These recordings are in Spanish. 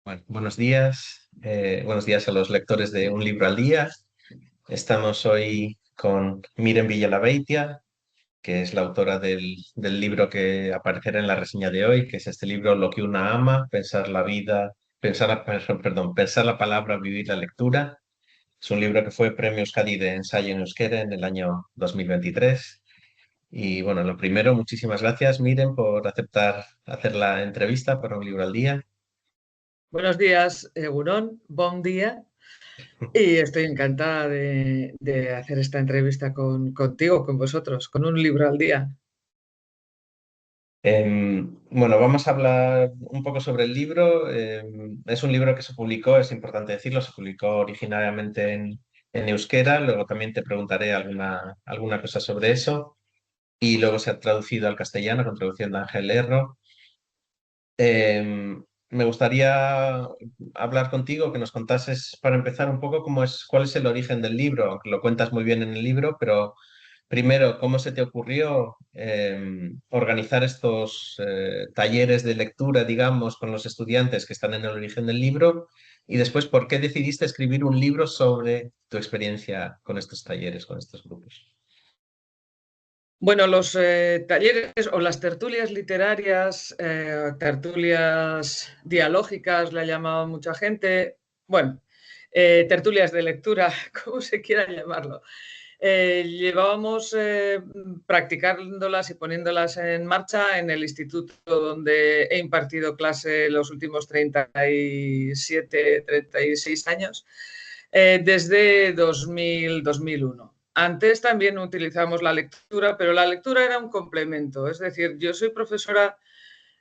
Bueno, buenos días a los lectores de Un Libro al Día. Estamos hoy con Miren Villalabeitia, que es la autora del libro que aparecerá en la reseña de hoy, que es este libro Lo que una ama, pensar la vida, pensar la palabra, vivir la lectura. Es un libro que fue Premio Euskadi de ensayo en euskera en el año 2023. Y bueno, lo primero, muchísimas gracias, Miren, por aceptar hacer la entrevista para Un Libro al Día. Buenos días, Egunon, buen día. Y estoy encantada de hacer esta entrevista contigo, con vosotros, con un libro al día. Bueno, vamos a hablar un poco sobre el libro. Es un libro que se publicó, es importante decirlo, se publicó originariamente en euskera, luego también te preguntaré alguna cosa sobre eso, y luego se ha traducido al castellano con traducción de Ángel Erro. Me gustaría hablar contigo, que nos contases para empezar un poco cuál es el origen del libro, aunque lo cuentas muy bien en el libro, pero primero, ¿cómo se te ocurrió organizar estos talleres de lectura, digamos, con los estudiantes que están en el origen del libro? Y después, ¿por qué decidiste escribir un libro sobre tu experiencia con estos talleres, con estos grupos? Bueno, los talleres o las tertulias literarias, tertulias dialógicas, le ha llamado mucha gente. Bueno, tertulias de lectura, como se quiera llamarlo. Llevábamos practicándolas y poniéndolas en marcha en el instituto donde he impartido clase los últimos 37, 36 años, desde 2001. Antes también utilizamos la lectura, pero la lectura era un complemento. Es decir, yo soy profesora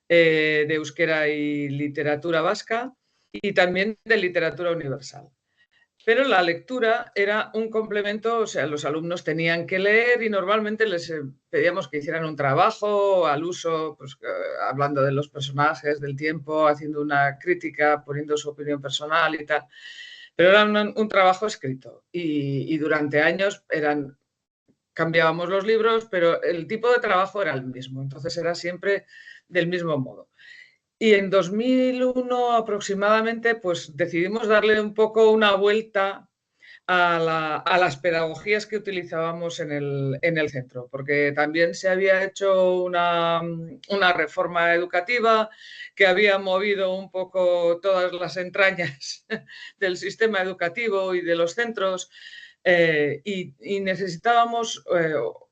de euskera y literatura vasca y también de literatura universal. Pero la lectura era un complemento, o sea, los alumnos tenían que leer y normalmente les pedíamos que hicieran un trabajo al uso, pues, hablando de los personajes, del tiempo, haciendo una crítica, poniendo su opinión personal y tal. Pero era un trabajo escrito y durante años cambiábamos los libros, pero el tipo de trabajo era el mismo, entonces era siempre del mismo modo. Y en 2001 aproximadamente, pues decidimos darle un poco una vuelta a las pedagogías que utilizábamos en el centro, porque también se había hecho una reforma educativa que había movido un poco todas las entrañas del sistema educativo y de los centros, y necesitábamos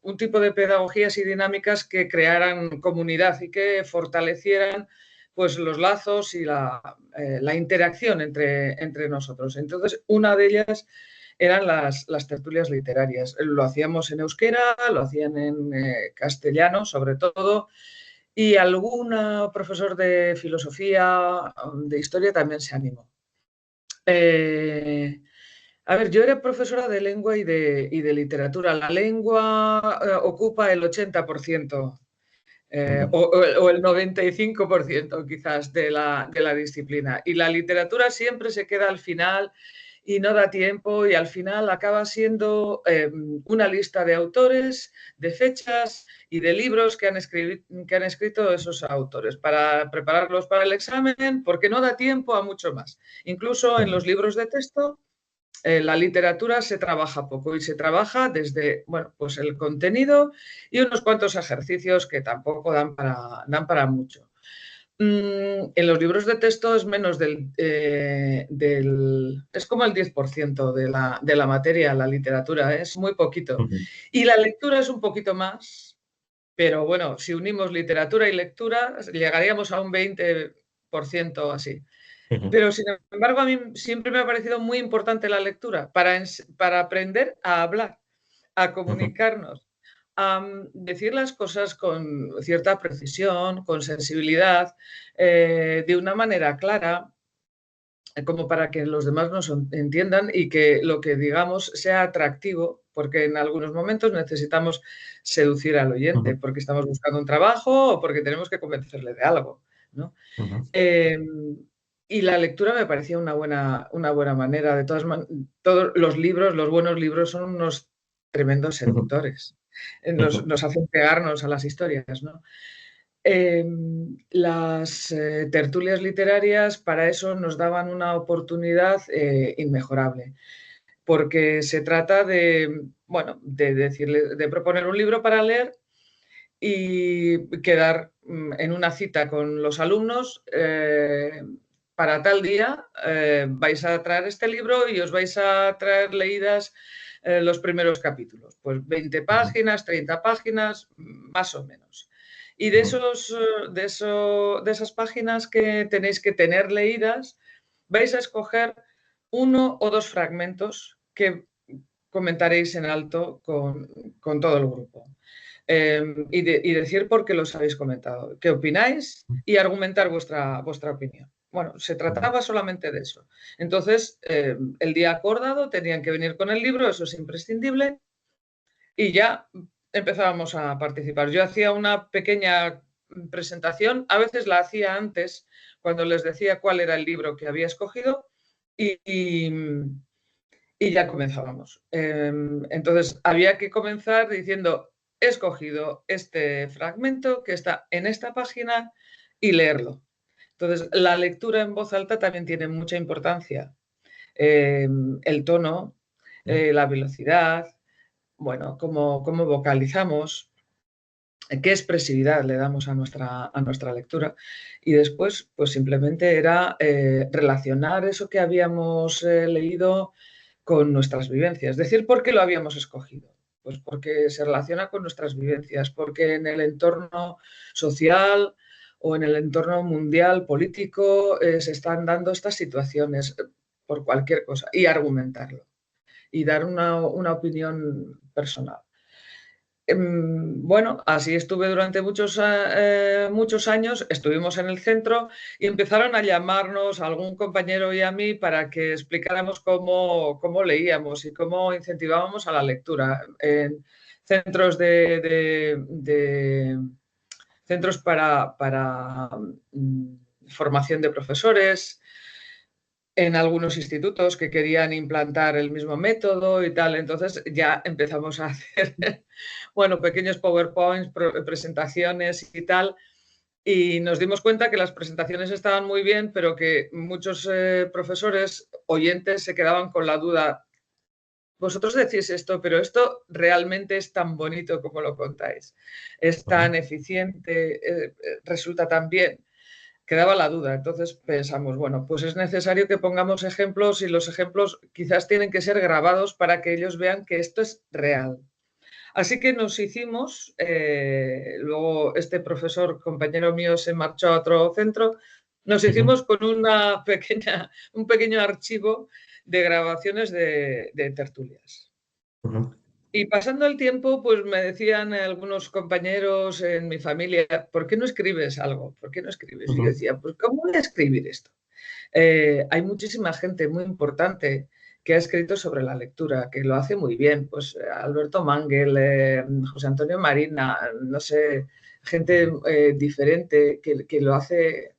un tipo de pedagogías y dinámicas que crearan comunidad y que fortalecieran pues, los lazos y la interacción entre nosotros. Entonces, una de ellas eran las tertulias literarias. Lo hacíamos en euskera, lo hacían en castellano sobre todo, y algún profesor de filosofía, de historia también se animó. A ver, yo era profesora de lengua y de literatura. La lengua ocupa el 80%, Ujú. o el 95% quizás de la disciplina. Y la literatura siempre se queda al final y no da tiempo y al final acaba siendo una lista de autores, de fechas y de libros que han escrito esos autores para prepararlos para el examen, porque no da tiempo a mucho más. Incluso en los libros de texto la literatura se trabaja poco y se trabaja desde, bueno, pues el contenido y unos cuantos ejercicios que tampoco dan para mucho. En los libros de texto es menos es como el 10% de la materia, la literatura, es muy poquito. Ujú. Y la lectura es un poquito más, pero bueno, si unimos literatura y lectura, llegaríamos a un 20% así. Ujú. Pero sin embargo, a mí siempre me ha parecido muy importante la lectura para aprender a hablar, a Ujú. comunicarnos, a decir las cosas con cierta precisión, con sensibilidad, de una manera clara, como para que los demás nos entiendan y que lo que digamos sea atractivo, porque en algunos momentos necesitamos seducir al oyente, Ujú. porque estamos buscando un trabajo o porque tenemos que convencerle de algo, ¿no? Ujú. Eh, y la lectura me parecía una buena manera. Todos los libros, los buenos libros, son unos tremendos Ujú. seductores. Nos, Ujú. nos hacen pegarnos a las historias, ¿no? Las tertulias literarias para eso nos daban una oportunidad inmejorable, porque se trata de, bueno, de proponer un libro para leer y quedar en una cita con los alumnos para tal día vais a traer este libro y os vais a traer leídas los primeros capítulos, pues 20 páginas, 30 páginas, más o menos. Y de esas páginas que tenéis que tener leídas, vais a escoger uno o dos fragmentos que comentaréis en alto con todo el grupo. Y decir por qué los habéis comentado, qué opináis y argumentar vuestra opinión. Bueno, se trataba solamente de eso. Entonces, el día acordado tenían que venir con el libro, eso es imprescindible, y ya empezábamos a participar. Yo hacía una pequeña presentación, a veces la hacía antes, cuando les decía cuál era el libro que había escogido, y ya comenzábamos. Entonces, había que comenzar diciendo, he escogido este fragmento que está en esta página y leerlo. Entonces, la lectura en voz alta también tiene mucha importancia. El tono, la velocidad, bueno, cómo vocalizamos, qué expresividad le damos a nuestra lectura. Y después, pues simplemente era relacionar eso que habíamos leído con nuestras vivencias. Decir por qué lo habíamos escogido. Pues porque se relaciona con nuestras vivencias, porque en el entorno social o en el entorno mundial político se están dando estas situaciones por cualquier cosa y argumentarlo y dar una opinión personal. Bueno, así estuve durante muchos años, estuvimos en el centro y empezaron a llamarnos a algún compañero y a mí para que explicáramos cómo leíamos y cómo incentivábamos a la lectura en centros centros para formación de profesores, en algunos institutos que querían implantar el mismo método y tal. Entonces ya empezamos a hacer, bueno, pequeños PowerPoints, presentaciones y tal. Y nos dimos cuenta que las presentaciones estaban muy bien, pero que muchos profesores, oyentes, se quedaban con la duda. Vosotros decís esto, pero esto realmente es tan bonito como lo contáis. Es tan eficiente, resulta tan bien. Quedaba la duda. Entonces pensamos, bueno, pues es necesario que pongamos ejemplos y los ejemplos quizás tienen que ser grabados para que ellos vean que esto es real. Así que nos hicimos, luego este profesor, compañero mío, se marchó a otro centro, nos hicimos con un pequeño archivo de grabaciones de tertulias. Y pasando el tiempo, pues me decían algunos compañeros en mi familia, ¿por qué no escribes algo? ¿Por qué no escribes? Y yo decía, pues ¿cómo voy a escribir esto? Hay muchísima gente muy importante que ha escrito sobre la lectura, que lo hace muy bien, pues Alberto Mangel, José Antonio Marina, no sé, gente diferente que lo hace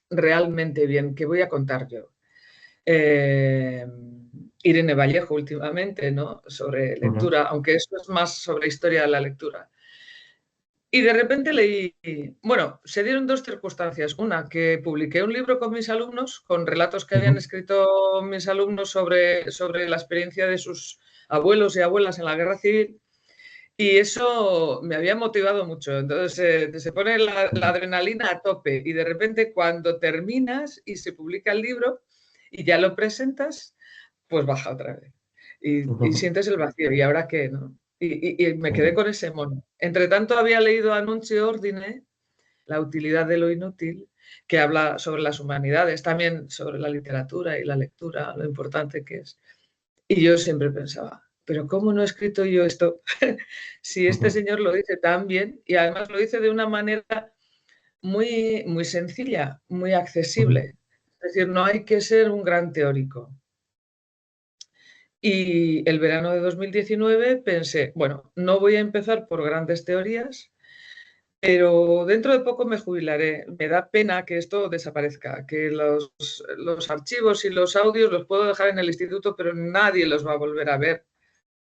realmente bien, que voy a contar yo. Irene Vallejo últimamente, ¿no? Sobre lectura, aunque eso es más sobre historia de la lectura. Y de repente leí, bueno, se dieron dos circunstancias. Una, que publiqué un libro con mis alumnos, con relatos que habían escrito mis alumnos sobre la experiencia de sus abuelos y abuelas en la guerra civil. Y eso me había motivado mucho. Entonces se pone la adrenalina a tope y de repente cuando terminas y se publica el libro y ya lo presentas, pues baja otra vez. Y sientes el vacío. ¿Y ahora qué? ¿No? Y me quedé con ese mono. Entre tanto había leído Annuncio Ordine, La utilidad de lo inútil, que habla sobre las humanidades, también sobre la literatura y la lectura, lo importante que es. Y yo siempre pensaba, pero ¿cómo no he escrito yo esto? Si este señor lo dice tan bien y además lo dice de una manera muy, muy sencilla, muy accesible. Es decir, no hay que ser un gran teórico. Y el verano de 2019 pensé, bueno, no voy a empezar por grandes teorías, pero dentro de poco me jubilaré. Me da pena que esto desaparezca, que los archivos y los audios los puedo dejar en el instituto, pero nadie los va a volver a ver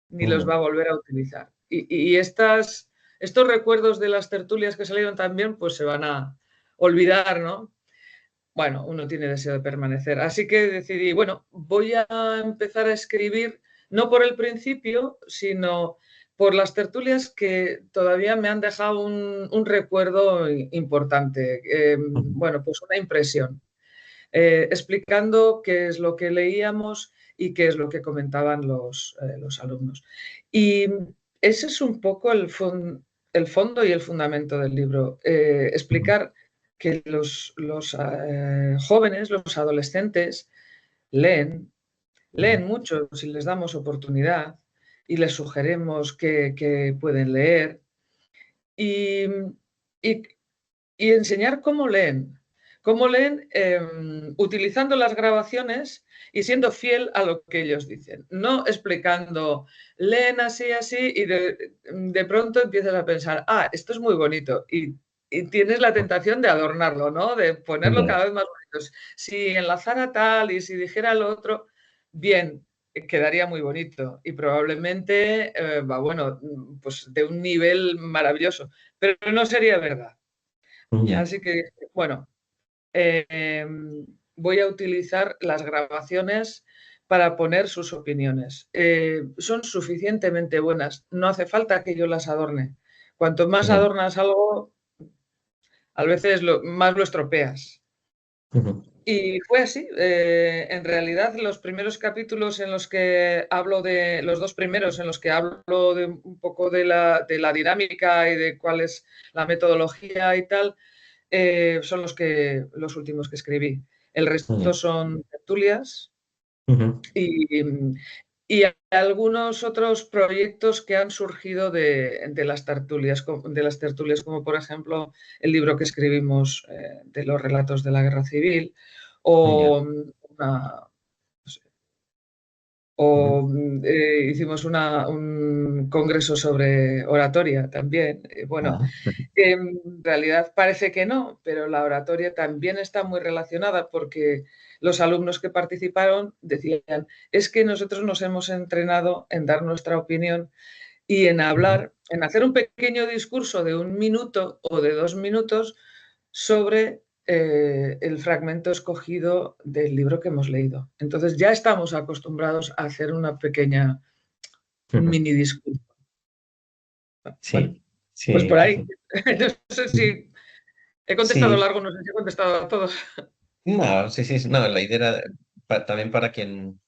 ni los va a volver a utilizar. Y estas estos recuerdos de las tertulias que salieron también, pues se van a olvidar, ¿no? Bueno, uno tiene deseo de permanecer. Así que decidí, bueno, voy a empezar a escribir, no por el principio, sino por las tertulias que todavía me han dejado un recuerdo importante. Bueno, pues una impresión, explicando qué es lo que leíamos y qué es lo que comentaban los alumnos. Y ese es un poco el fondo y el fundamento del libro, explicar que los jóvenes, los adolescentes, leen, leen mucho si les damos oportunidad y les sugerimos que pueden leer y, y- y enseñar cómo leen utilizando las grabaciones y siendo fiel a lo que ellos dicen, no explicando, leen así, así y de pronto empiezas a pensar, ah, esto es muy bonito y tienes la tentación de adornarlo, ¿no? De ponerlo Ya. cada vez más bonito. Si enlazara tal y si dijera lo otro, bien, quedaría muy bonito y probablemente, va, bueno, pues de un nivel maravilloso, pero no sería verdad. Ya. Así que, bueno, eh, voy a utilizar las grabaciones para poner sus opiniones. Son suficientemente buenas, no hace falta que yo las adorne. Cuanto más Ya. adornas algo, a veces más lo estropeas. Ujú. Y fue así. En realidad, los primeros capítulos en los que hablo de, los dos primeros en los que hablo de un poco de la dinámica y de cuál es la metodología y tal, son los últimos que escribí. El Ya. resto son tertulias Ujú. y, y algunos otros proyectos que han surgido de las tertulias, como por ejemplo el libro que escribimos de los relatos de la Guerra Civil Ya. o Ujú. hicimos un congreso sobre oratoria también. Bueno, Ah, en realidad parece que no, pero la oratoria también está muy relacionada porque los alumnos que participaron decían, es que nosotros nos hemos entrenado en dar nuestra opinión y en ujú. hablar, en hacer un pequeño discurso de 1 minuto o de 2 minutos sobre el fragmento escogido del libro que hemos leído. Entonces ya estamos acostumbrados a hacer un Ujú. mini discurso. Bueno, Sí, pues sí, por sí, ahí. sí. No sé Ujú. si he contestado Sí. largo, no sé si he contestado a todos. No, sí, sí, sí, no, la idea era también para quien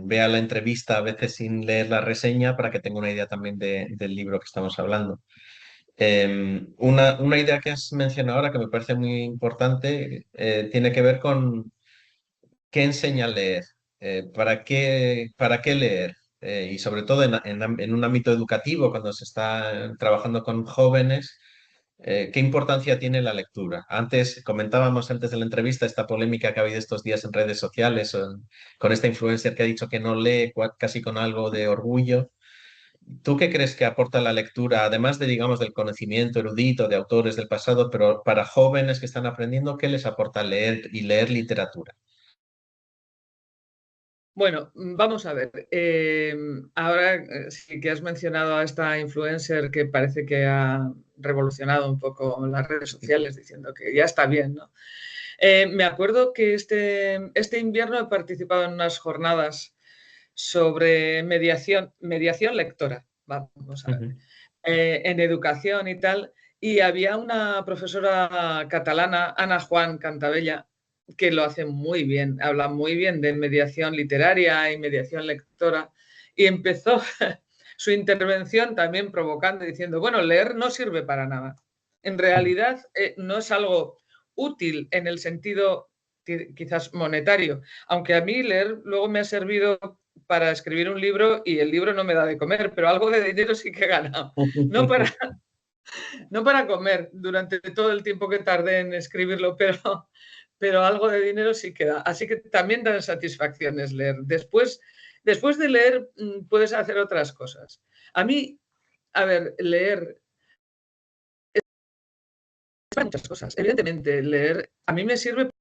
vea la entrevista a veces sin leer la reseña, para que tenga una idea también del libro que estamos hablando. Una idea que has mencionado ahora que me parece muy importante tiene que ver con qué enseña a leer, para qué leer. Y sobre todo en un ámbito educativo, cuando se está trabajando con jóvenes, ¿qué importancia tiene la lectura? Comentábamos antes de la entrevista esta polémica que ha habido estos días en redes sociales con esta influencer que ha dicho que no lee casi con algo de orgullo. ¿Tú qué crees que aporta la lectura, además de, digamos, del conocimiento erudito de autores del pasado, pero para jóvenes que están aprendiendo, qué les aporta leer y leer literatura? Bueno, vamos a ver. Ahora sí que has mencionado a esta influencer que parece que ha revolucionado un poco las redes sociales diciendo que ya está bien, ¿no? Me acuerdo que este invierno he participado en unas jornadas sobre mediación lectora, vamos a ver, Ujú. en educación y tal, y había una profesora catalana, Ana Juan Cantabella, que lo hace muy bien, habla muy bien de mediación literaria y mediación lectora, y empezó su intervención también provocando, diciendo, bueno, leer no sirve para nada. En realidad no es algo útil en el sentido quizás monetario, aunque a mí leer luego me ha servido para escribir un libro y el libro no me da de comer, pero algo de dinero sí que he ganado. No para, no para comer durante todo el tiempo que tardé en escribirlo, pero algo de dinero sí que da. Así que también dan satisfacciones leer. Después de leer puedes hacer otras cosas. A mí, a ver, leer para muchas cosas. Evidentemente, leer a mí me sirve para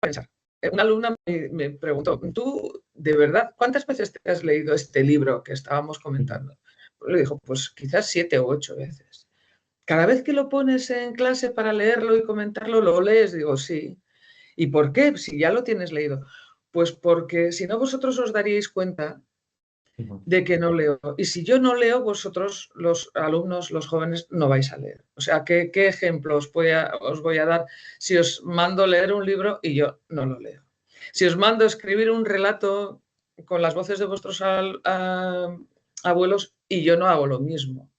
pensar. Una alumna me preguntó, ¿tú de verdad cuántas veces te has leído este libro que estábamos comentando? Le dijo, pues quizás 7 o 8 veces. Cada vez que lo pones en clase para leerlo y comentarlo, ¿lo lees? Digo, sí. ¿Y por qué? Si ya lo tienes leído. Pues porque si no vosotros os daríais cuenta Ujú. de que no leo. Y si yo no leo, vosotros, los alumnos, los jóvenes, no vais a leer. O sea, ¿qué ejemplo os voy a dar si os mando leer un libro y yo no lo leo? Si os mando escribir un relato con las voces de vuestros abuelos y yo no hago lo mismo.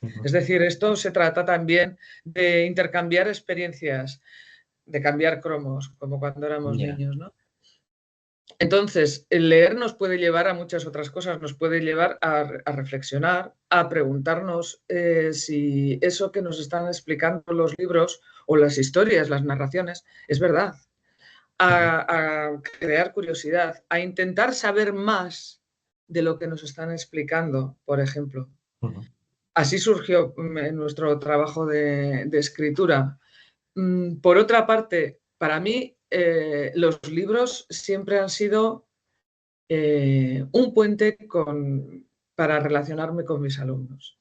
Ujú. Es decir, esto se trata también de intercambiar experiencias, de cambiar cromos, como cuando éramos Ya. niños, ¿no? Entonces, el leer nos puede llevar a muchas otras cosas, nos puede llevar a reflexionar, a preguntarnos si eso que nos están explicando los libros o las historias, las narraciones, es verdad, Ujú. a crear curiosidad, a intentar saber más de lo que nos están explicando, por ejemplo. Ujú. Así surgió en nuestro trabajo de escritura. Por otra parte, para mí los libros siempre han sido un puente para relacionarme con mis alumnos.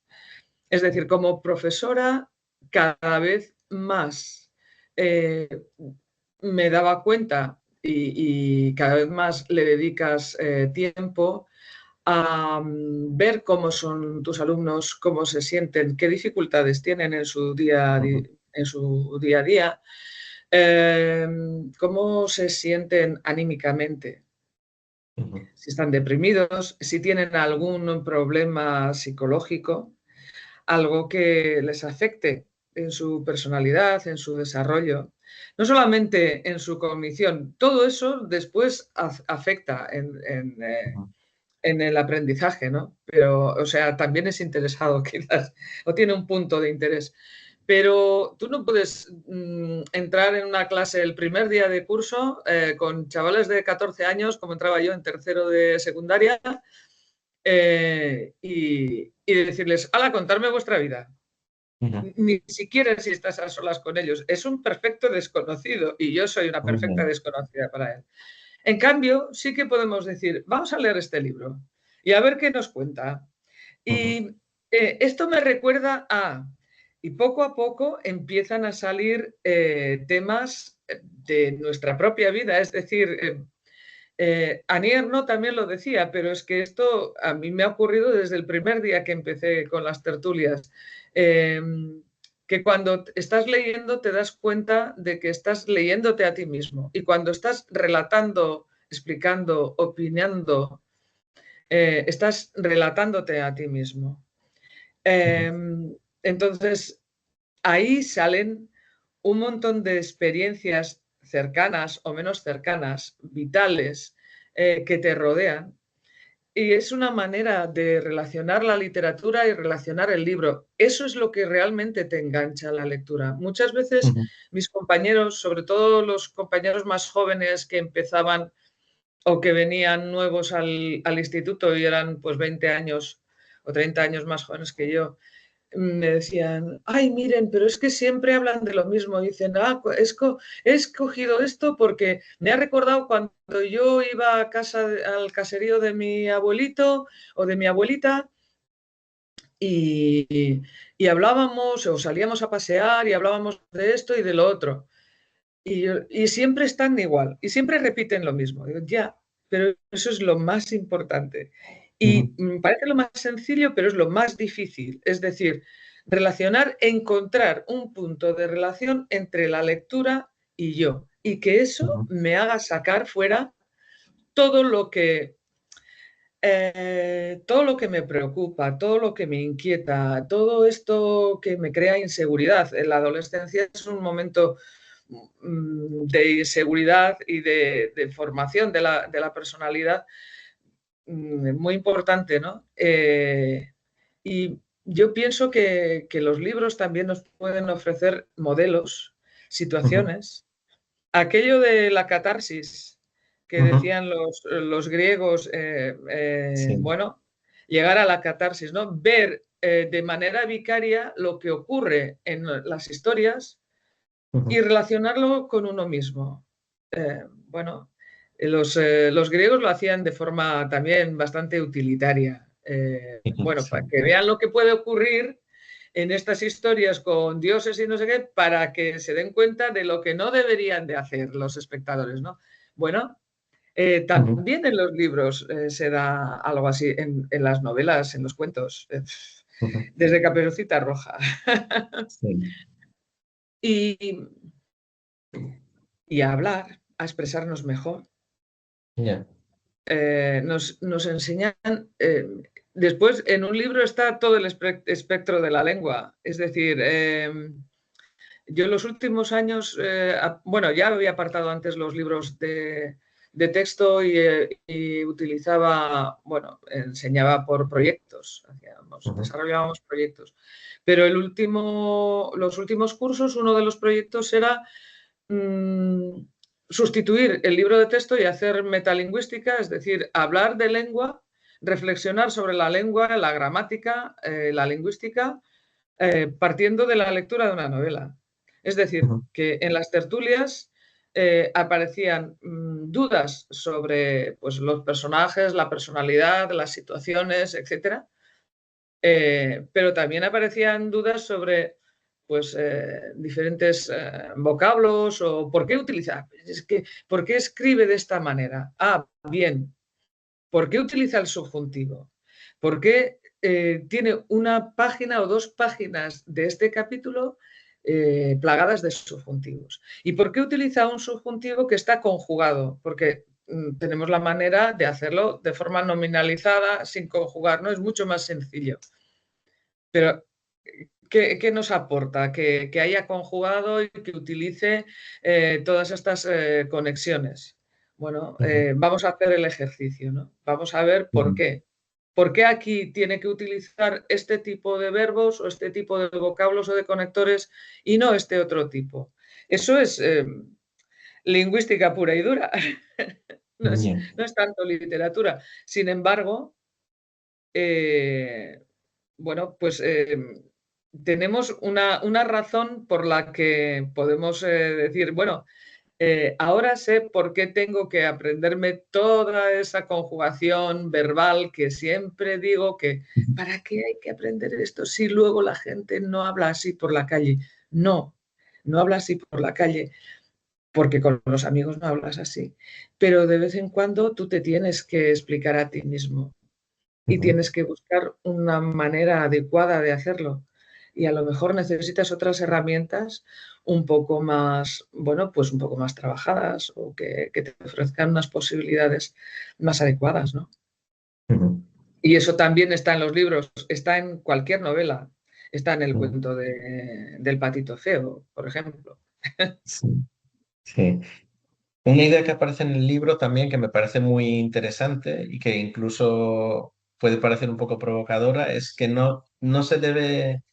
Es decir, como profesora, cada vez más eh, me daba cuenta y cada vez más le dedicas tiempo a ver cómo son tus alumnos, cómo se sienten, qué dificultades tienen Ujú. en su día a día, cómo se sienten anímicamente, Ujú. si están deprimidos, si tienen algún problema psicológico, algo que les afecte en su personalidad, en su desarrollo, no solamente en su cognición, todo eso después afecta Ujú. en el aprendizaje, ¿no? Pero, o sea, también es interesado quizás, o tiene un punto de interés. Pero tú no puedes entrar en una clase el primer día de curso con chavales de 14 años, como entraba yo en tercero de secundaria, y decirles, ¡hala, contarme vuestra vida! Ujú. Ni siquiera si estás a solas con ellos. Es un perfecto desconocido y yo soy una perfecta Ya. desconocida para él. En cambio, sí que podemos decir, vamos a leer este libro y a ver qué nos cuenta. Ujú. Y esto me recuerda a, y poco a poco empiezan a salir temas de nuestra propia vida, es decir, Annie Ernaux también lo decía, pero es que esto a mí me ha ocurrido desde el primer día que empecé con las tertulias. Eh, que cuando estás leyendo te das cuenta de que estás leyéndote a ti mismo y cuando estás relatando, explicando, opinando, estás relatándote a ti mismo. Ujú. Eh, entonces, ahí salen un montón de experiencias cercanas o menos cercanas, vitales, que te rodean. Y es una manera de relacionar la literatura y relacionar el libro. Eso es lo que realmente te engancha a la lectura. Muchas veces Ujú. mis compañeros, sobre todo los compañeros más jóvenes que empezaban o que venían nuevos al instituto y eran pues 20 años o 30 años más jóvenes que yo, me decían, ay, miren, pero es que siempre hablan de lo mismo. Dicen, he escogido esto porque me ha recordado cuando yo iba a casa, al caserío de mi abuelito o de mi abuelita y, y hablábamos o salíamos a pasear y hablábamos de esto y de lo otro. Y siempre están igual y siempre repiten lo mismo. Digo, ya, pero eso es lo más importante. Y Ujú. parece lo más sencillo, pero es lo más difícil. Es decir, relacionar, encontrar un punto de relación entre la lectura y yo. Y que eso Ujú. me haga sacar fuera todo todo lo que me preocupa, todo lo que me inquieta, todo esto que me crea inseguridad. La adolescencia es un momento de inseguridad y de formación de la personalidad muy importante, ¿no? Y yo pienso que los libros también nos pueden ofrecer modelos, Ujú. situaciones. Aquello de la catarsis que Ujú. decían los griegos, Sí. bueno, llegar a la catarsis, ¿no? Ver de manera vicaria lo que ocurre en las historias y Ujú. relacionarlo con uno mismo. Bueno, los griegos lo hacían de forma también bastante utilitaria. Bueno, para Sí. que vean lo que puede ocurrir en estas historias con dioses y no sé qué, para que se den cuenta de lo que no deberían de hacer los espectadores, ¿no? Bueno, Ujú, también en los libros se da algo así, en las novelas, en los cuentos, ujú. desde Caperucita Roja. Sí, y, y a hablar, a expresarnos mejor. ya. Nos enseñan, después en un libro está todo el espectro de la lengua, es decir, yo en los últimos años, bueno, ya había apartado antes los libros de texto y utilizaba, bueno, enseñaba por proyectos, Ujú, desarrollábamos proyectos. Pero los últimos cursos, uno de los proyectos era mm, sustituir el libro de texto y hacer metalingüística, es decir, hablar de lengua, reflexionar sobre la lengua, la gramática, la lingüística, partiendo de la lectura de una novela. Es decir, ujú, que en las tertulias aparecían dudas sobre pues, los personajes, la personalidad, las situaciones, etcétera, pero también aparecían dudas sobre pues, diferentes vocablos o por qué utiliza, es que, ¿por qué escribe de esta manera? Ah, bien, ¿por qué utiliza el subjuntivo? ¿Por qué tiene una página o dos páginas de este capítulo plagadas de subjuntivos? ¿Y por qué utiliza un subjuntivo que está conjugado? Porque tenemos la manera de hacerlo de forma nominalizada, sin conjugar, ¿no? Es mucho más sencillo. Pero, ¿qué nos aporta? Que haya conjugado y que utilice todas estas conexiones. Bueno, ujú, vamos a hacer el ejercicio, ¿no? Vamos a ver por ujú, qué. ¿Por qué aquí tiene que utilizar este tipo de verbos o este tipo de vocablos o de conectores y no este otro tipo? Eso es lingüística pura y dura. No es, ya. no es tanto literatura. Sin embargo, eh, bueno, pues tenemos una razón por la que podemos decir, bueno, ahora sé por qué tengo que aprenderme toda esa conjugación verbal que siempre digo que, Ujú, ¿para qué hay que aprender esto si luego la gente no habla así por la calle? No, no habla así por la calle, porque con los amigos no hablas así. Pero de vez en cuando tú te tienes que explicar a ti mismo y ujú, tienes que buscar una manera adecuada de hacerlo. Y a lo mejor necesitas otras herramientas un poco más, bueno, pues un poco más trabajadas o que te ofrezcan unas posibilidades más adecuadas, ¿no? ujú, Y eso también está en los libros, está en cualquier novela, está en el ujú. cuento del patito feo, por ejemplo. Sí, sí. Una idea que aparece en el libro también que me parece muy interesante y que incluso puede parecer un poco provocadora es que no se debe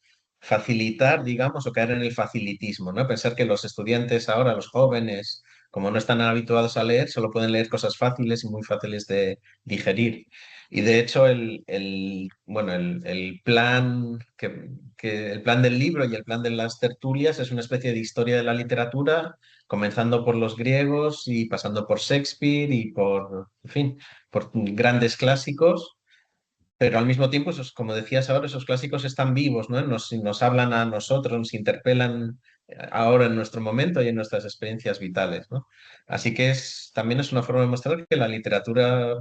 facilitar, digamos, o caer en el facilitismo, ¿no? Pensar que los estudiantes ahora, los jóvenes, como no están habituados a leer, solo pueden leer cosas fáciles y muy fáciles de digerir. Y de hecho, bueno, el plan el plan del libro y el plan de las tertulias es una especie de historia de la literatura comenzando por los griegos y pasando por Shakespeare y por, en fin, por grandes clásicos, pero al mismo tiempo, como decías ahora, esos clásicos están vivos, ¿no? Nos hablan a nosotros, nos interpelan ahora en nuestro momento y en nuestras experiencias vitales, ¿no? Así que también es una forma de mostrar que la literatura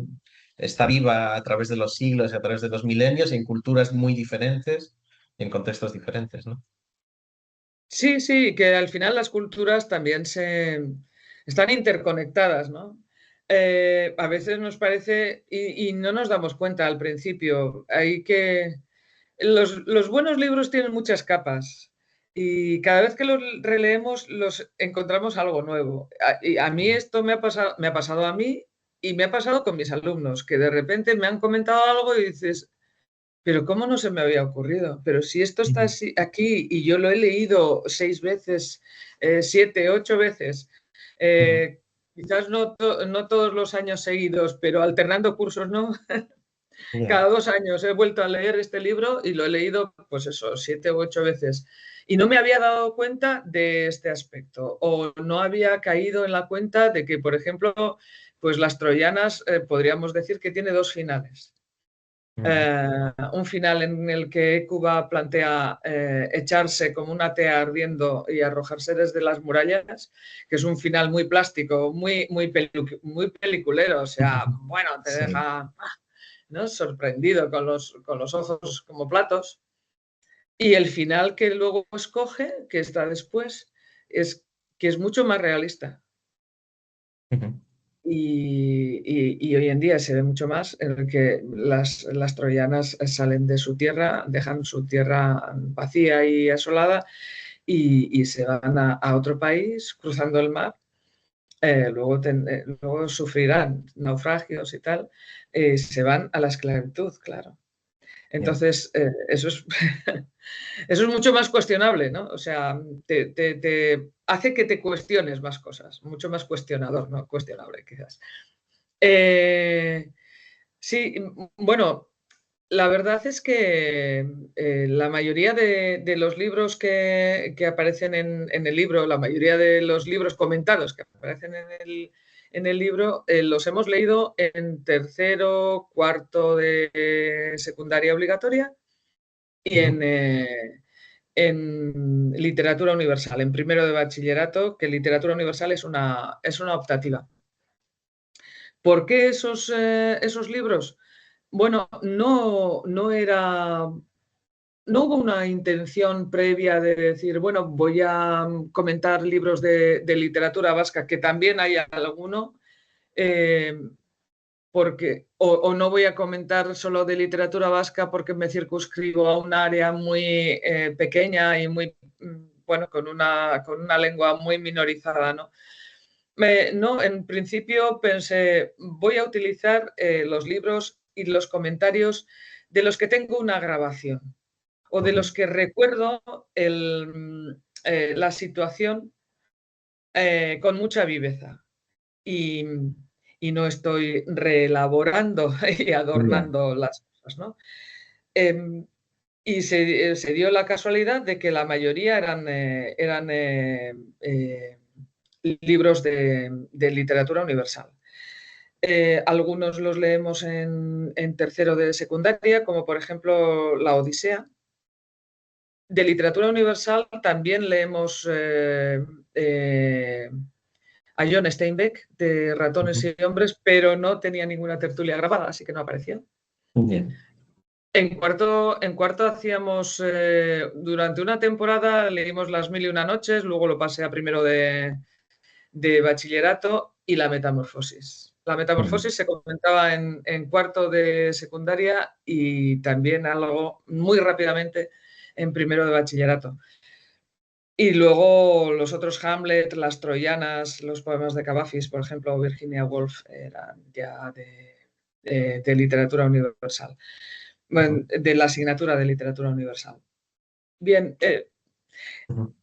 está viva a través de los siglos y a través de los milenios y en culturas muy diferentes y en contextos diferentes, ¿no? Sí, sí, que al final las culturas también están interconectadas, ¿no? A veces nos parece, y no nos damos cuenta al principio, los buenos libros tienen muchas capas y cada vez que los releemos los encontramos algo nuevo. Y a mí esto me ha pasado a mí y me ha pasado con mis alumnos, que de repente me han comentado algo y dices, pero ¿cómo no se me había ocurrido? Pero si esto está Ujú, aquí y yo lo he leído 6 veces, 7, 8 veces, ujú. quizás no todos los años seguidos, pero alternando cursos, ¿no? Ya. Cada 2 años he vuelto a leer este libro y lo he leído, pues eso, 7 u 8 veces. Y no me había dado cuenta de este aspecto o no había caído en la cuenta de que, por ejemplo, pues las troyanas podríamos decir que tiene dos finales. Ujú. Un final en el que Cuba plantea echarse como una tea ardiendo y arrojarse desde las murallas, que es un final muy plástico, muy peliculero, o sea, bueno, te Sí. deja, ¿no?, sorprendido con los ojos como platos. Y el final que luego escoge, que está después, es que es mucho más realista. Ujú. Y hoy en día se ve mucho más en el que las troyanas salen de su tierra, dejan su tierra vacía y asolada y se van a otro país cruzando el mar. Luego sufrirán naufragios y tal. Se van a la esclavitud, claro. Ya. Entonces, eso es, eso es mucho más cuestionable, ¿no? O sea, te hace que te cuestiones más cosas, mucho más cuestionador, ¿no? Cuestionable, quizás. Eh, sí, bueno, la verdad es que la mayoría de los libros que aparecen en el libro, la mayoría de los libros comentados que aparecen en el libro, los hemos leído en tercero, cuarto de secundaria obligatoria y Ujú. en literatura universal, en primero de bachillerato, que literatura universal es una optativa. ¿Por qué esos libros? Bueno, no hubo una intención previa de decir, bueno, voy a comentar libros de literatura vasca, que también hay alguno, eh, o no voy a comentar solo de literatura vasca porque me circunscribo a un área muy pequeña y muy, bueno, con una lengua muy minorizada, ¿no? No, en principio pensé, voy a utilizar los libros y los comentarios de los que tengo una grabación o de Ujú. los que recuerdo la situación con mucha viveza y, y no estoy reelaborando y Ya. adornando las cosas, ¿no? Em, y se dio la casualidad de que la mayoría eran libros de literatura universal. Algunos los leemos en tercero de secundaria, como por ejemplo La Odisea. De literatura universal también leemos a John Steinbeck, de Ratones Ujú. y Hombres, pero no tenía ninguna tertulia grabada, así que no apareció. Ya. En cuarto hacíamos, durante una temporada leímos Las Mil y una Noches, luego lo pasé a primero de bachillerato y La Metamorfosis. La Ujú. Metamorfosis se comentaba en cuarto de secundaria y también algo muy rápidamente en primero de bachillerato. Y luego los otros Hamlet, las Troyanas, los poemas de Cavafis, por ejemplo, o Virginia Woolf, eran ya de literatura universal, Ujú. bueno, de la asignatura de literatura universal. Bien, Ujú.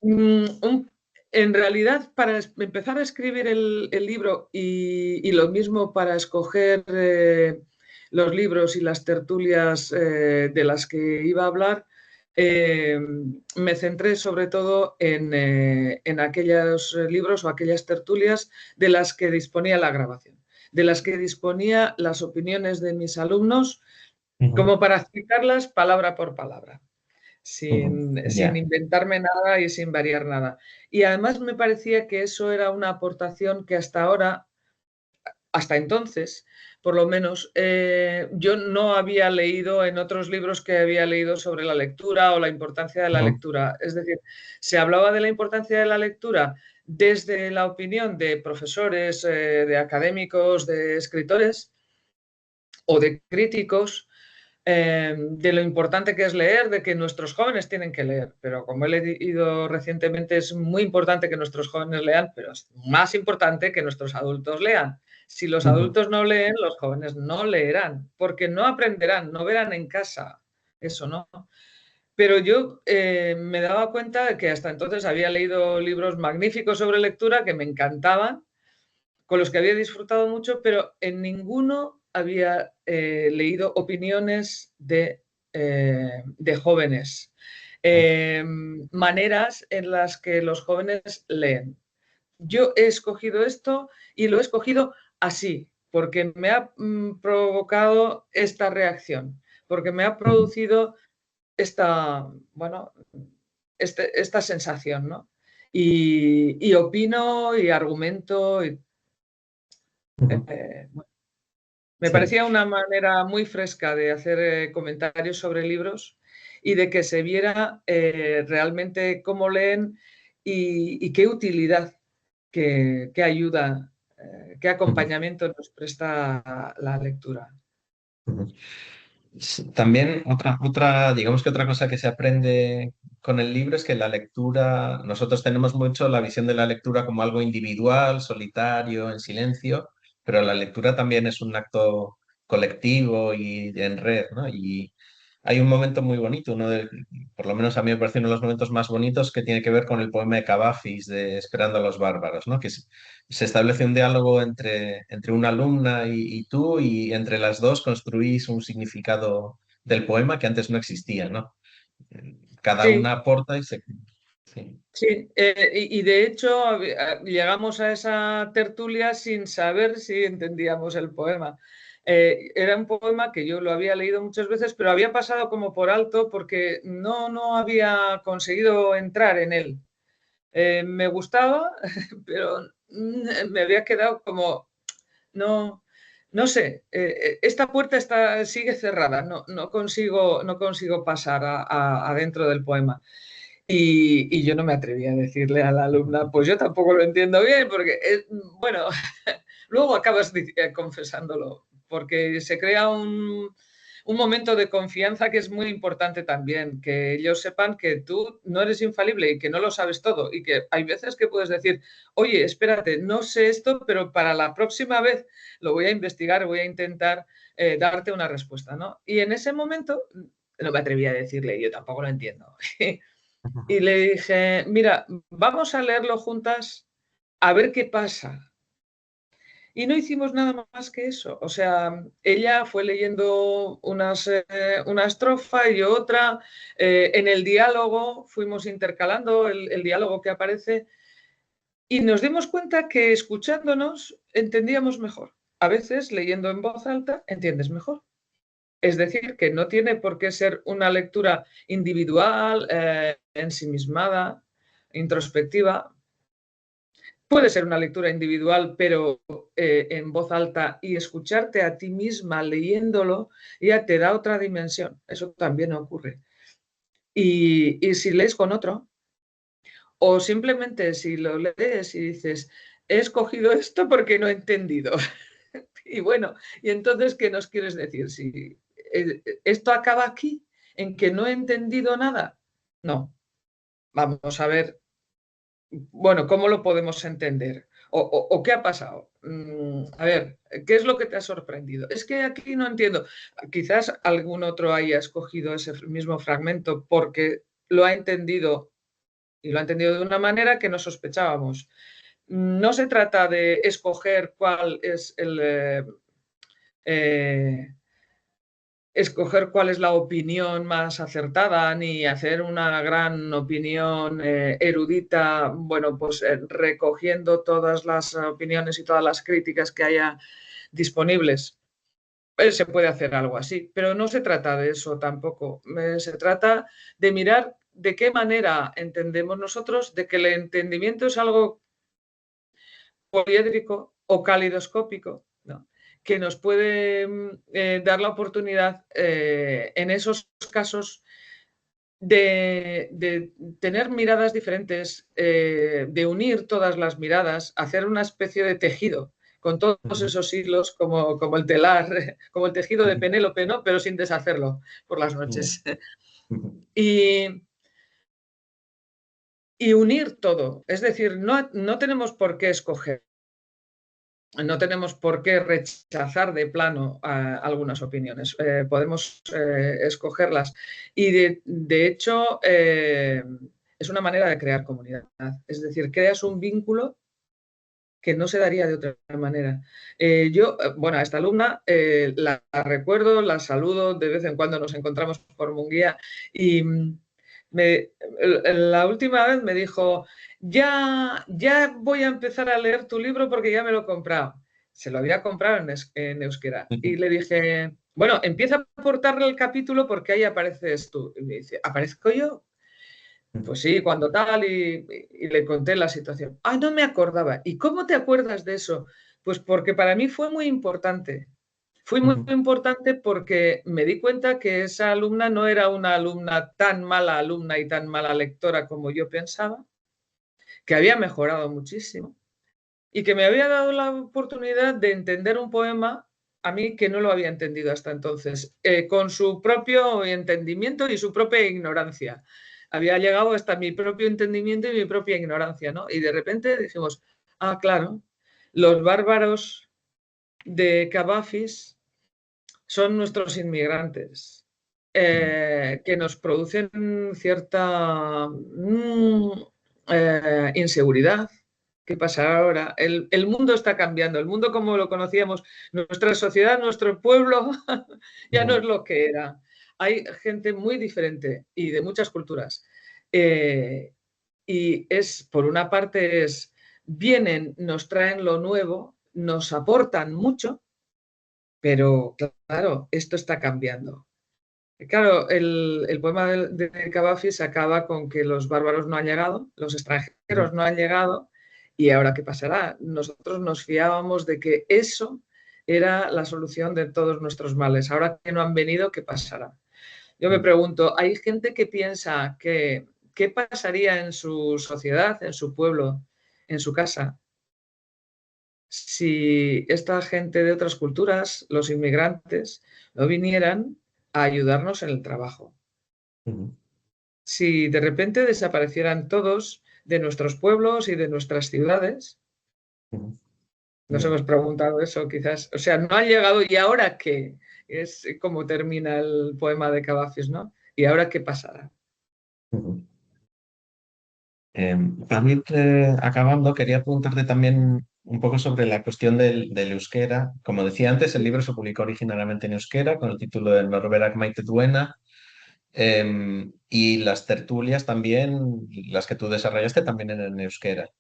un en realidad, para empezar a escribir el libro y lo mismo para escoger los libros y las tertulias de las que iba a hablar, eh, me centré sobre todo en aquellos libros o aquellas tertulias de las que disponía la grabación, de las que disponía las opiniones de mis alumnos, Ujú. como para citarlas palabra por palabra Ujú. sin Ya. inventarme nada y sin variar nada. Y además me parecía que eso era una aportación que hasta ahora, hasta entonces, por lo menos, yo no había leído en otros libros que había leído sobre la lectura o la importancia de la Ujú. lectura. Es decir, se hablaba de la importancia de la lectura desde la opinión de profesores, de académicos, de escritores o de críticos, de lo importante que es leer, de que nuestros jóvenes tienen que leer. Pero como he leído recientemente, es muy importante que nuestros jóvenes lean, pero es más importante que nuestros adultos lean. Si los Ujú. adultos no leen, los jóvenes no leerán, porque no aprenderán, no verán en casa. Eso no. Pero yo me daba cuenta de que hasta entonces había leído libros magníficos sobre lectura que me encantaban, con los que había disfrutado mucho, pero en ninguno había leído opiniones de jóvenes, maneras en las que los jóvenes leen. Yo he escogido esto y lo he escogido así. porque me ha provocado esta reacción, porque me ha producido esta, bueno, esta sensación, ¿no? Y opino y argumento. Bueno, me Sí. parecía una manera muy fresca de hacer comentarios sobre libros y de que se viera realmente cómo leen y qué utilidad, qué ayuda, qué acompañamiento nos presta la lectura. También digamos que otra cosa que se aprende con el libro es que la lectura, nosotros tenemos mucho la visión de la lectura como algo individual, solitario, en silencio, pero la lectura también es un acto colectivo y en red, ¿no? Y hay un momento muy bonito, por lo menos a mí me parece uno de los momentos más bonitos que tiene que ver con el poema de Cavafis de Esperando a los bárbaros, ¿no? Se establece un diálogo entre una alumna y tú, y entre las dos construís un significado del poema que antes no existía, ¿no? Cada una Sí, aporta y se... Sí. sí, y de hecho llegamos a esa tertulia sin saber si entendíamos el poema. Era un poema que yo lo había leído muchas veces, pero había pasado como por alto porque no había conseguido entrar en él. Me gustaba, pero me había quedado como, no, no sé, esta puerta sigue cerrada, no consigo pasar adentro del poema. Y yo no me atreví a decirle a la alumna, pues yo tampoco lo entiendo bien, porque, bueno, luego acabas confesándolo, porque se crea un momento de confianza que es muy importante también, que ellos sepan que tú no eres infalible y que no lo sabes todo, y que hay veces que puedes decir, oye, espérate, no sé esto, pero para la próxima vez lo voy a investigar, voy a intentar darte una respuesta, ¿no? Y en ese momento no me atreví a decirle, yo tampoco lo entiendo. Y le dije, mira, vamos a leerlo juntas a ver qué pasa. Y no hicimos nada más que eso. O sea, ella fue leyendo una estrofa y yo otra. En el diálogo fuimos intercalando el diálogo que aparece y nos dimos cuenta que escuchándonos entendíamos mejor. A veces leyendo en voz alta entiendes mejor. Es decir, que no tiene por qué ser una lectura individual, ensimismada, introspectiva. Puede ser una lectura individual, pero en voz alta, y escucharte a ti misma leyéndolo ya te da otra dimensión. Eso también ocurre. Y si lees con otro, o simplemente si lo lees y dices, he escogido esto porque no he entendido. Y bueno, y entonces, ¿qué nos quieres decir? Si esto acaba aquí, en que no he entendido nada. No, vamos a ver, bueno, ¿cómo lo podemos entender? ¿O qué ha pasado? A ver, ¿qué es lo que te ha sorprendido? Es que aquí no entiendo. Quizás algún otro haya escogido ese mismo fragmento porque lo ha entendido y lo ha entendido de una manera que no sospechábamos. No se trata de escoger cuál es eh, escoger cuál es la opinión más acertada, ni hacer una gran opinión erudita, bueno, pues recogiendo todas las opiniones y todas las críticas que haya disponibles. Se puede hacer algo así, pero no se trata de eso tampoco. Se trata de mirar de qué manera entendemos nosotros, de que el entendimiento es algo poliédrico o calidoscópico, ¿no? Que nos puede dar la oportunidad en esos casos de tener miradas diferentes, de unir todas las miradas, hacer una especie de tejido con todos esos hilos como el telar, como el tejido de Penélope, ¿no? Pero sin deshacerlo por las noches. Y, y unir todo, es decir, no tenemos por qué escoger. No tenemos por qué rechazar de plano algunas opiniones, podemos escogerlas. Y de hecho, es una manera de crear comunidad. Es decir, creas un vínculo que no se daría de otra manera. Yo, bueno, a esta alumna la recuerdo, la saludo, de vez en cuando nos encontramos por Munguía y la última vez me dijo, ya voy a empezar a leer tu libro porque ya me lo he comprado. se lo había comprado en euskera. Y le dije, bueno, empieza a aportarle el capítulo porque ahí apareces tú. Y me dice, ¿aparezco yo? Pues sí, cuando tal, y le conté la situación. Ah, no me acordaba. ¿Y cómo te acuerdas de eso? Pues porque para mí fue muy importante. Fue muy importante porque me di cuenta que esa alumna no era una alumna tan mala alumna y tan mala lectora como yo pensaba, que había mejorado muchísimo y que me había dado la oportunidad de entender un poema a mí que no lo había entendido hasta entonces, con su propio entendimiento y su propia ignorancia. Había llegado hasta mi propio entendimiento y mi propia ignorancia, ¿no? Y de repente dijimos, ah, claro, los bárbaros de Cavafis son nuestros inmigrantes, que nos producen cierta inseguridad. ¿Qué pasa ahora? El mundo está cambiando, el mundo como lo conocíamos, nuestra sociedad, nuestro pueblo, ya no es lo que era. Hay gente muy diferente y de muchas culturas. Y es, por una parte, vienen, nos traen lo nuevo, nos aportan mucho, pero claro, esto está cambiando. Claro, el poema de Cavafis acaba con que los bárbaros no han llegado, los extranjeros no han llegado, y ahora ¿qué pasará? Nosotros nos fiábamos de que eso era la solución de todos nuestros males. Ahora que no han venido, ¿qué pasará? Yo me pregunto, hay gente que piensa que qué pasaría en su sociedad, en su pueblo, en su casa, si esta gente de otras culturas, los inmigrantes, no vinieran a ayudarnos en el trabajo. Si de repente desaparecieran todos de nuestros pueblos y de nuestras ciudades, nos hemos preguntado eso quizás. O sea, no han llegado, ¿y ahora qué? Es como termina el poema de Cavafis, ¿no? ¿Y ahora qué pasará? Para ir acabando, quería preguntarte también un poco sobre la cuestión del euskera. Como decía antes, el libro se publicó originalmente en euskera con el título de Norberak maite duena, y las tertulias también, las que tú desarrollaste también en euskera.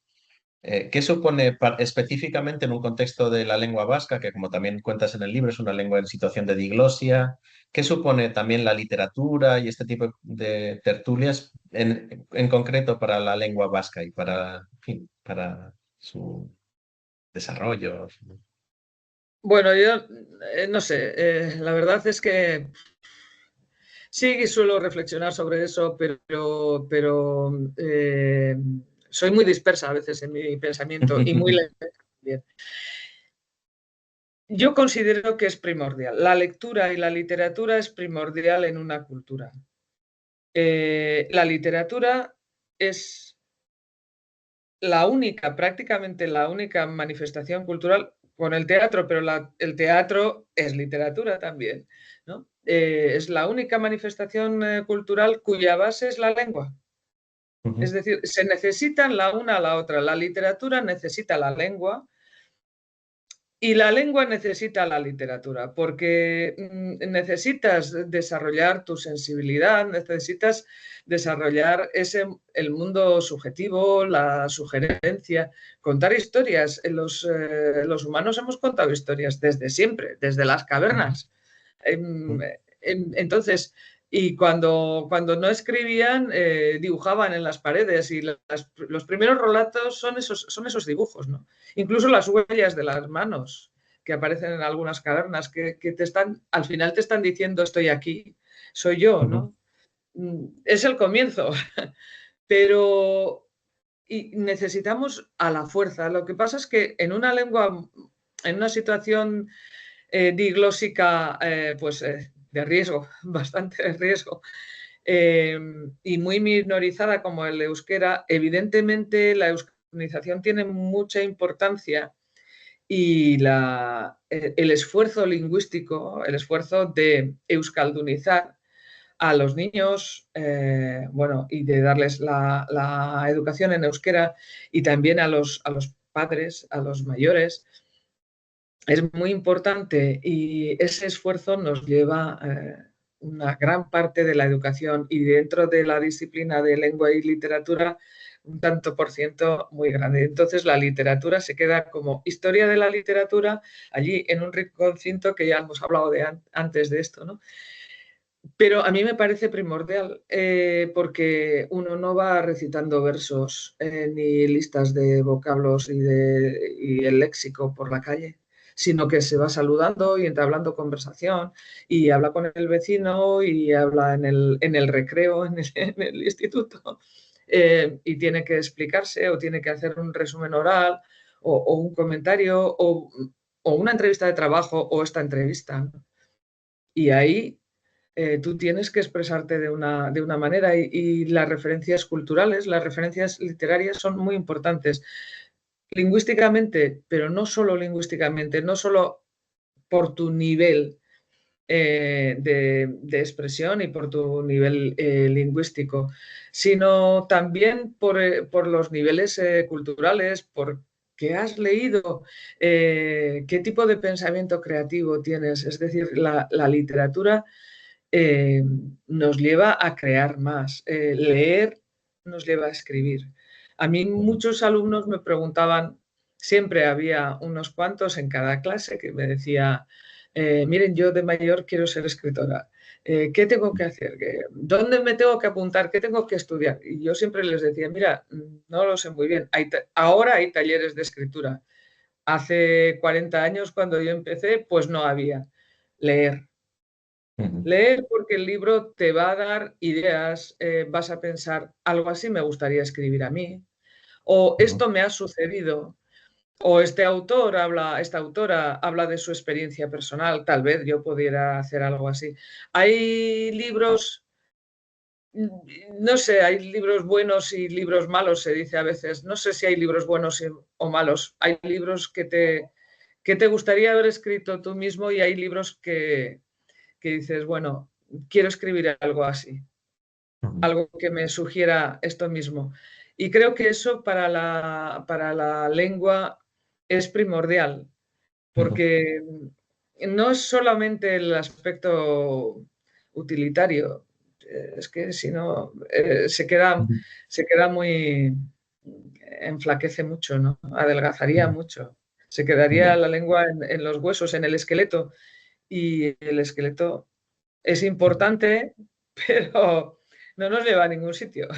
¿Qué supone específicamente en un contexto de la lengua vasca, que como también cuentas en el libro, es una lengua en situación de diglosia? ¿Qué supone también la literatura y este tipo de tertulias en concreto para la lengua vasca y para, en fin, para su desarrollo? Bueno, yo no sé, la verdad es que sí suelo reflexionar sobre eso, pero soy muy dispersa a veces en mi pensamiento y muy lenta también. Yo considero que es primordial. La lectura y la literatura es primordial en una cultura. La literatura es la única, prácticamente la única manifestación cultural con el teatro, pero el teatro es literatura también, ¿no? Es la única manifestación cultural cuya base es la lengua. Es decir, se necesitan la una a la otra. La literatura necesita la lengua y la lengua necesita la literatura, porque necesitas desarrollar tu sensibilidad, necesitas desarrollar el mundo subjetivo, la sugerencia, contar historias. Los humanos hemos contado historias desde siempre, desde las cavernas. Entonces, y cuando no escribían, dibujaban en las paredes y los primeros relatos son esos dibujos, ¿no? Incluso las huellas de las manos que aparecen en algunas cavernas, que al final te están diciendo estoy aquí, soy yo, ¿no? Es el comienzo, pero y necesitamos a la fuerza. Lo que pasa es que en una lengua, en una situación diglósica, de riesgo, bastante de riesgo, y muy minorizada como el euskera, evidentemente la euskenización tiene mucha importancia y el esfuerzo lingüístico, el esfuerzo de euskaldunizar a los niños, bueno, y de darles la educación en euskera y también a los padres, a los mayores, es muy importante y ese esfuerzo nos lleva una gran parte de la educación y dentro de la disciplina de lengua y literatura, un tanto por ciento muy grande. Entonces la literatura se queda como historia de la literatura allí en un rinconcito que ya hemos hablado antes de esto, ¿no? Pero a mí me parece primordial porque uno no va recitando versos ni listas de vocablos y el léxico por la calle, sino que se va saludando y entablando conversación y habla con el vecino y habla en el recreo, en el instituto, y tiene que explicarse o tiene que hacer un resumen oral o un comentario o una entrevista de trabajo o esta entrevista. Y ahí tú tienes que expresarte de una manera y las referencias culturales, las referencias literarias son muy importantes lingüísticamente, pero no solo lingüísticamente, no solo por tu nivel de expresión y por tu nivel lingüístico, sino también por los niveles culturales, por qué has leído, qué tipo de pensamiento creativo tienes. Es decir, la literatura eh, nos lleva a crear más. Leer nos lleva a escribir. A mí muchos alumnos me preguntaban, siempre había unos cuantos en cada clase que me decía, miren, yo de mayor quiero ser escritora. ¿Qué tengo que hacer? ¿Dónde me tengo que apuntar? ¿Qué tengo que estudiar? Y yo siempre les decía, mira, no lo sé muy bien. Ahora hay talleres de escritura. Hace 40 años, cuando yo empecé, pues no había. Leer, leer porque el libro te va a dar ideas, vas a pensar, algo así me gustaría escribir a mí, o esto me ha sucedido, o esta autora habla de su experiencia personal, tal vez yo pudiera hacer algo así. Hay libros, no sé, hay libros buenos y libros malos, se dice a veces. No sé si hay libros buenos o malos. Hay libros que te gustaría haber escrito tú mismo y hay libros que dices, bueno, quiero escribir algo así, algo que me sugiera esto mismo. Y creo que eso para la lengua es primordial, porque no es solamente el aspecto utilitario, es que si no se queda muy, enflaquece mucho, ¿no? Adelgazaría mucho. Se quedaría Ya. la lengua en los huesos, en el esqueleto, y el esqueleto es importante, pero no nos lleva a ningún sitio.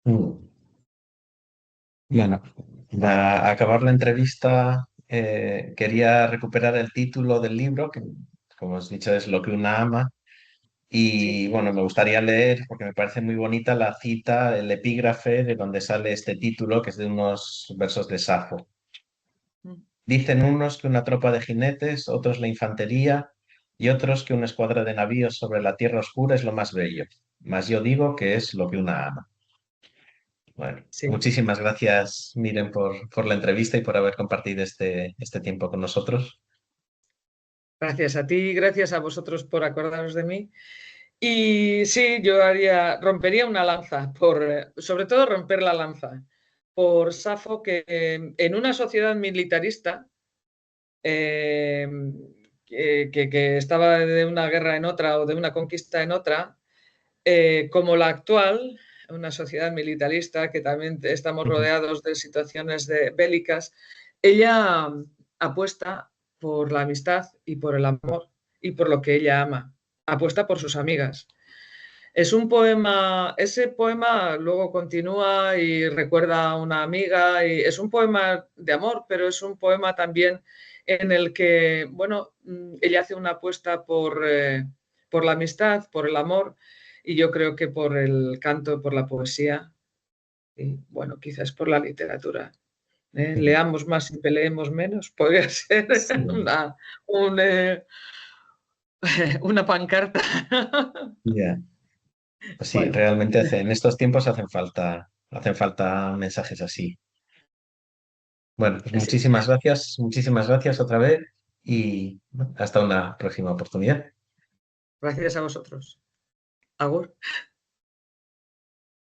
Mm. Bueno, para acabar la entrevista, quería recuperar el título del libro, que como has dicho es Lo que una ama. Sí. Y bueno, me gustaría leer, porque me parece muy bonita la cita, el epígrafe de donde sale este título, que es de unos versos de Safo. Dicen unos que una tropa de jinetes, otros la infantería y otros que una escuadra de navíos sobre la tierra oscura es lo más bello. Mas yo digo que es lo que una ama. Bueno, Sí. muchísimas gracias, Miren, por la entrevista y por haber compartido este tiempo con nosotros. Gracias a ti, gracias a vosotros por acordaros de mí. Y sí, yo rompería una lanza, sobre todo romper la lanza, por Safo, que en una sociedad militarista, eh, que estaba de una guerra en otra o de una conquista en otra, como la actual, una sociedad militarista que también estamos Ujú, rodeados de situaciones bélicas, ella apuesta por la amistad y por el amor y por lo que ella ama, apuesta por sus amigas. Es un poema, ese poema luego continúa y recuerda a una amiga y es un poema de amor, pero es un poema también en el que, bueno, ella hace una apuesta por la amistad, por el amor y yo creo que por el canto, por la poesía y, bueno, quizás por la literatura. ujú. Leamos más y peleemos menos, podría ser Sí, un, una pancarta. ya. Pues sí, Bueno, realmente en estos tiempos hacen falta mensajes así. Bueno, pues sí. muchísimas gracias otra vez y bueno, hasta una próxima oportunidad. Gracias a vosotros. Agur.